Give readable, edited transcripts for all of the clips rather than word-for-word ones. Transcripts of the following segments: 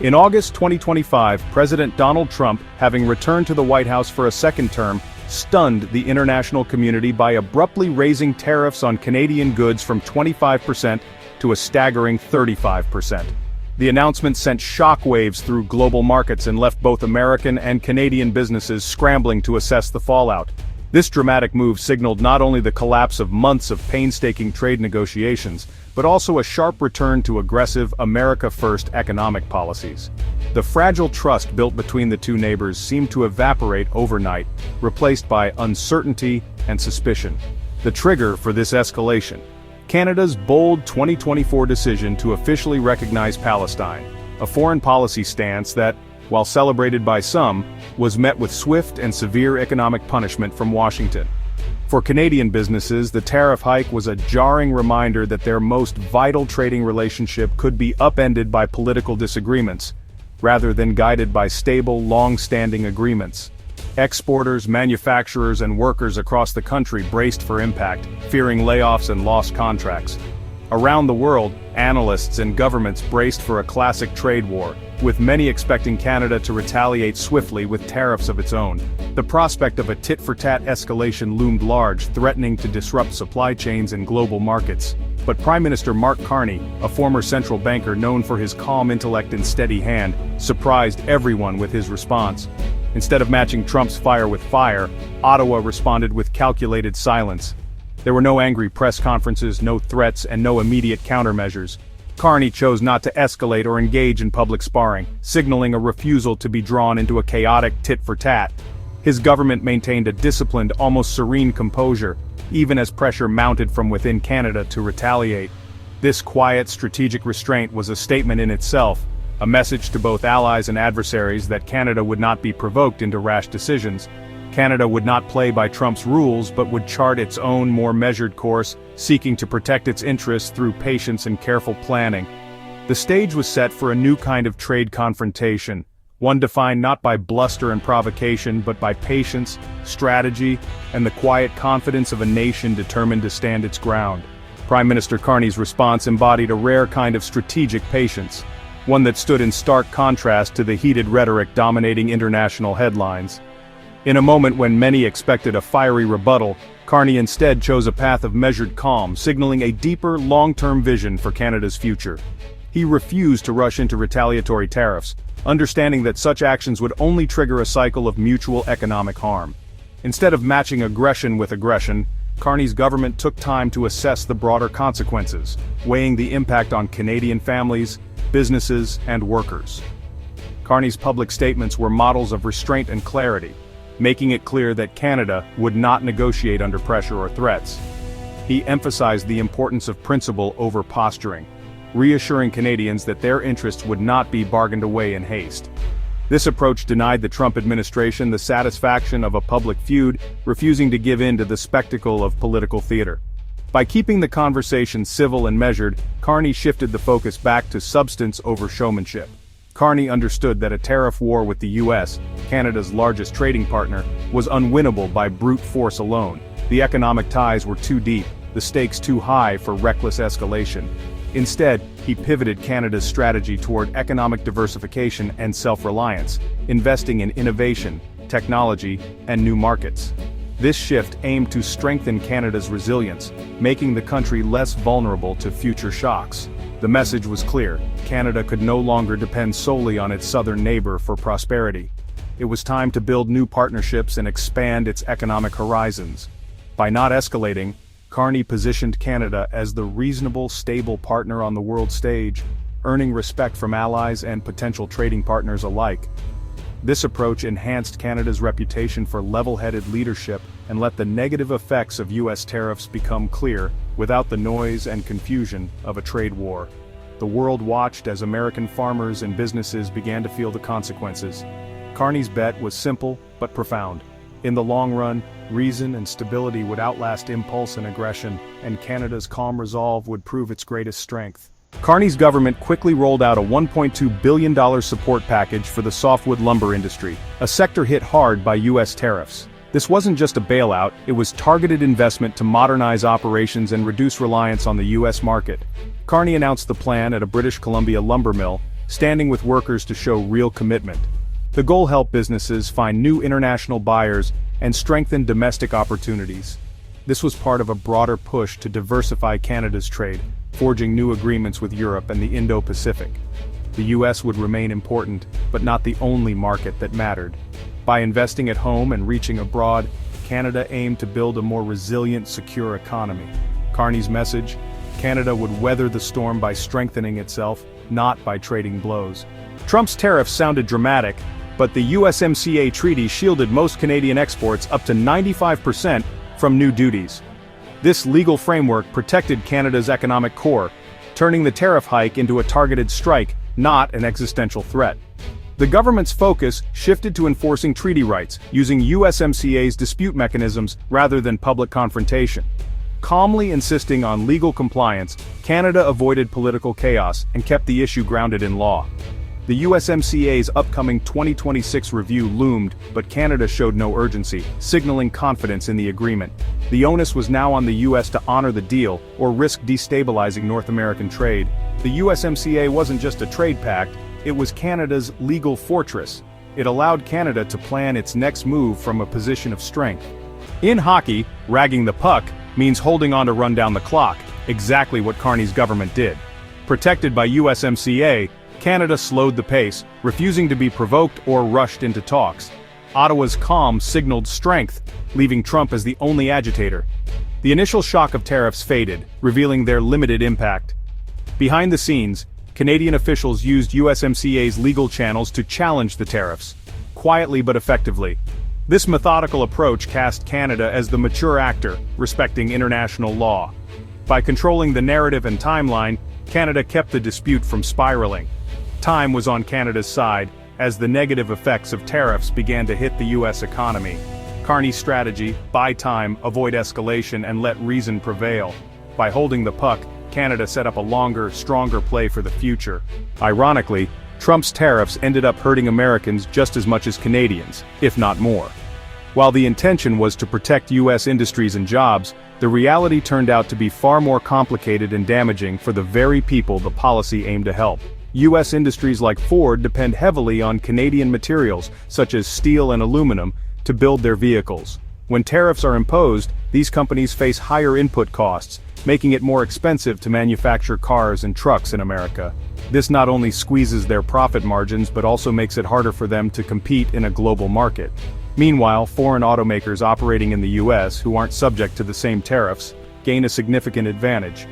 In August 2025, President Donald Trump, having returned to the White House for a second term, stunned the international community by abruptly raising tariffs on Canadian goods from 25% to a staggering 35%. The announcement sent shockwaves through global markets and left both American and Canadian businesses scrambling to assess the fallout. This dramatic move signaled not only the collapse of months of painstaking trade negotiations, but also a sharp return to aggressive America-first economic policies. The fragile trust built between the two neighbors seemed to evaporate overnight, replaced by uncertainty and suspicion. The trigger for this escalation: Canada's bold 2024 decision to officially recognize Palestine, a foreign policy stance that, while celebrated by some, was met with swift and severe economic punishment from Washington. For Canadian businesses, the tariff hike was a jarring reminder that their most vital trading relationship could be upended by political disagreements, rather than guided by stable, long-standing agreements. Exporters, manufacturers, and workers across the country braced for impact, fearing layoffs and lost contracts. Around the world, analysts and governments braced for a classic trade war, with many expecting Canada to retaliate swiftly with tariffs of its own. The prospect of a tit-for-tat escalation loomed large, threatening to disrupt supply chains and global markets. But Prime Minister Mark Carney, a former central banker known for his calm intellect and steady hand, surprised everyone with his response. Instead of matching Trump's fire with fire, Ottawa responded with calculated silence. There were no angry press conferences, no threats, and no immediate countermeasures. Carney chose not to escalate or engage in public sparring, signaling a refusal to be drawn into a chaotic tit-for-tat. His government maintained a disciplined, almost serene composure, even as pressure mounted from within Canada to retaliate. This quiet, strategic restraint was a statement in itself, a message to both allies and adversaries that Canada would not be provoked into rash decisions. Canada would not play by Trump's rules but would chart its own more measured course, seeking to protect its interests through patience and careful planning. The stage was set for a new kind of trade confrontation, one defined not by bluster and provocation but by patience, strategy, and the quiet confidence of a nation determined to stand its ground. Prime Minister Carney's response embodied a rare kind of strategic patience, one that stood in stark contrast to the heated rhetoric dominating international headlines. In a moment when many expected a fiery rebuttal, Carney instead chose a path of measured calm, signaling a deeper, long-term vision for Canada's future. He refused to rush into retaliatory tariffs, understanding that such actions would only trigger a cycle of mutual economic harm. Instead of matching aggression with aggression, Carney's government took time to assess the broader consequences, weighing the impact on Canadian families, businesses, and workers. Carney's public statements were models of restraint and clarity, making it clear that Canada would not negotiate under pressure or threats. He emphasized the importance of principle over posturing, reassuring Canadians that their interests would not be bargained away in haste. This approach denied the Trump administration the satisfaction of a public feud, refusing to give in to the spectacle of political theater. By keeping the conversation civil and measured, Carney shifted the focus back to substance over showmanship. Carney understood that a tariff war with the U.S., Canada's largest trading partner, was unwinnable by brute force alone. The economic ties were too deep, the stakes too high for reckless escalation. Instead, he pivoted Canada's strategy toward economic diversification and self-reliance, investing in innovation, technology, and new markets. This shift aimed to strengthen Canada's resilience, making the country less vulnerable to future shocks. The message was clear: Canada could no longer depend solely on its southern neighbor for prosperity. It was time to build new partnerships and expand its economic horizons. By not escalating, Carney positioned Canada as the reasonable, stable partner on the world stage, earning respect from allies and potential trading partners alike. This approach enhanced Canada's reputation for level-headed leadership and let the negative effects of U.S. tariffs become clear, without the noise and confusion of a trade war. The world watched as American farmers and businesses began to feel the consequences. Carney's bet was simple but profound. In the long run, reason and stability would outlast impulse and aggression, and Canada's calm resolve would prove its greatest strength. Carney's government quickly rolled out a $1.2 billion support package for the softwood lumber industry, a sector hit hard by U.S. tariffs. This wasn't just a bailout, it was targeted investment to modernize operations and reduce reliance on the U.S. market. Carney announced the plan at a British Columbia lumber mill, standing with workers to show real commitment. The goal helped businesses find new international buyers and strengthen domestic opportunities. This was part of a broader push to diversify Canada's trade, forging new agreements with Europe and the Indo-Pacific. The US would remain important, but not the only market that mattered. By investing at home and reaching abroad, Canada aimed to build a more resilient, secure economy. Carney's message: Canada would weather the storm by strengthening itself, not by trading blows. Trump's tariffs sounded dramatic, but the USMCA treaty shielded most Canadian exports up to 95% from new duties. This legal framework protected Canada's economic core, turning the tariff hike into a targeted strike, not an existential threat. The government's focus shifted to enforcing treaty rights, using USMCA's dispute mechanisms rather than public confrontation. Calmly insisting on legal compliance, Canada avoided political chaos and kept the issue grounded in law. The USMCA's upcoming 2026 review loomed, but Canada showed no urgency, signaling confidence in the agreement. The onus was now on the US to honor the deal, or risk destabilizing North American trade. The USMCA wasn't just a trade pact, it was Canada's legal fortress. It allowed Canada to plan its next move from a position of strength. In hockey, ragging the puck means holding on to run down the clock, exactly what Carney's government did. Protected by USMCA, Canada slowed the pace, refusing to be provoked or rushed into talks. Ottawa's calm signaled strength, leaving Trump as the only agitator. The initial shock of tariffs faded, revealing their limited impact. Behind the scenes, Canadian officials used USMCA's legal channels to challenge the tariffs, quietly but effectively. This methodical approach cast Canada as the mature actor, respecting international law. By controlling the narrative and timeline, Canada kept the dispute from spiraling. Time was on Canada's side, as the negative effects of tariffs began to hit the US economy. Carney's strategy: buy time, avoid escalation, and let reason prevail. By holding the puck, Canada set up a longer, stronger play for the future. Ironically, Trump's tariffs ended up hurting Americans just as much as Canadians, if not more. While the intention was to protect US industries and jobs, the reality turned out to be far more complicated and damaging for the very people the policy aimed to help. US industries like Ford depend heavily on Canadian materials, such as steel and aluminum, to build their vehicles. When tariffs are imposed, these companies face higher input costs, making it more expensive to manufacture cars and trucks in America. This not only squeezes their profit margins but also makes it harder for them to compete in a global market. Meanwhile, foreign automakers operating in the US, who aren't subject to the same tariffs, gain a significant advantage.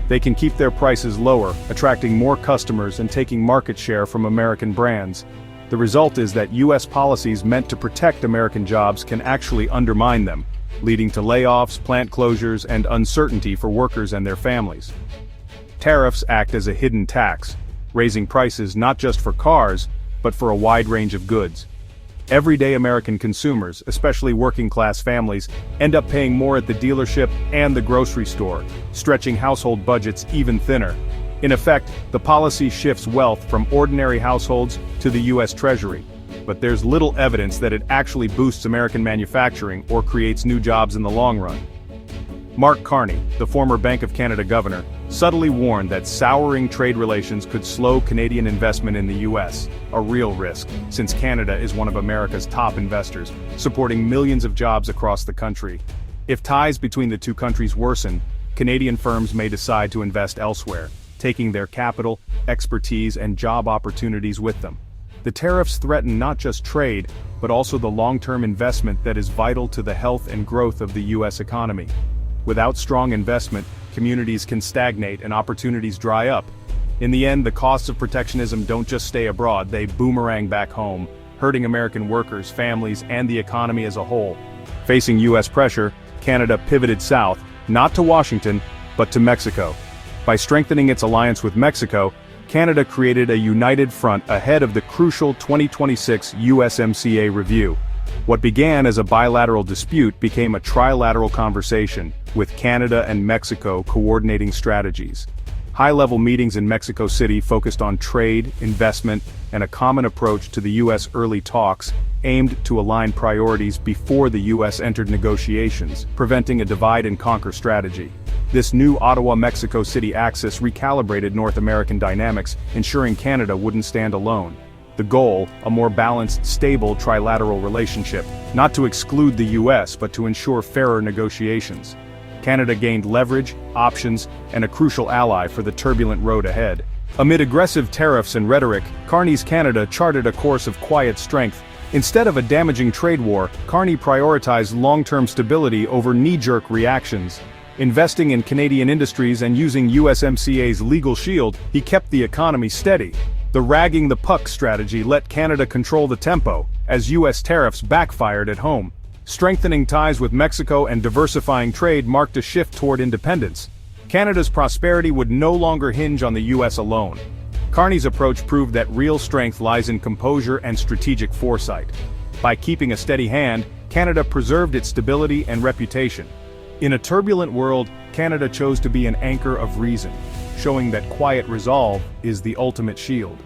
They can keep their prices lower, attracting more customers and taking market share from American brands. The result is that US policies meant to protect American jobs can actually undermine them, leading to layoffs, plant closures, and uncertainty for workers and their families. Tariffs act as a hidden tax, raising prices not just for cars, but for a wide range of goods. Everyday American consumers, especially working-class families, end up paying more at the dealership and the grocery store, stretching household budgets even thinner. In effect, the policy shifts wealth from ordinary households to the US Treasury. But there's little evidence that it actually boosts American manufacturing or creates new jobs in the long run. Mark Carney, the former Bank of Canada governor, subtly warned that souring trade relations could slow Canadian investment in the US, a real risk, since Canada is one of America's top investors, supporting millions of jobs across the country. If ties between the two countries worsen, Canadian firms may decide to invest elsewhere, taking their capital, expertise, and job opportunities with them. The tariffs threaten not just trade, but also the long-term investment that is vital to the health and growth of the US economy. Without strong investment, communities can stagnate and opportunities dry up. In the end, the costs of protectionism don't just stay abroad, they boomerang back home, hurting American workers, families, and the economy as a whole. Facing US pressure, Canada pivoted south, not to Washington, but to Mexico. By strengthening its alliance with Mexico, Canada created a united front ahead of the crucial 2026 USMCA review. What began as a bilateral dispute became a trilateral conversation, with Canada and Mexico coordinating strategies. High-level meetings in Mexico City focused on trade, investment, and a common approach to the U.S. early talks aimed to align priorities before the U.S. entered negotiations, preventing a divide-and-conquer strategy. This new Ottawa-Mexico City axis recalibrated North American dynamics, ensuring Canada wouldn't stand alone. The goal, a more balanced, stable trilateral relationship, not to exclude the US but to ensure fairer negotiations. Canada gained leverage, options, and a crucial ally for the turbulent road ahead. Amid aggressive tariffs and rhetoric, Carney's Canada charted a course of quiet strength. Instead of a damaging trade war, Carney prioritized long-term stability over knee-jerk reactions. Investing in Canadian industries and using USMCA's legal shield, he kept the economy steady. The ragging the puck strategy let Canada control the tempo, as US tariffs backfired at home. Strengthening ties with Mexico and diversifying trade marked a shift toward independence. Canada's prosperity would no longer hinge on the US alone. Carney's approach proved that real strength lies in composure and strategic foresight. By keeping a steady hand, Canada preserved its stability and reputation. In a turbulent world, Canada chose to be an anchor of reason, showing that quiet resolve is the ultimate shield.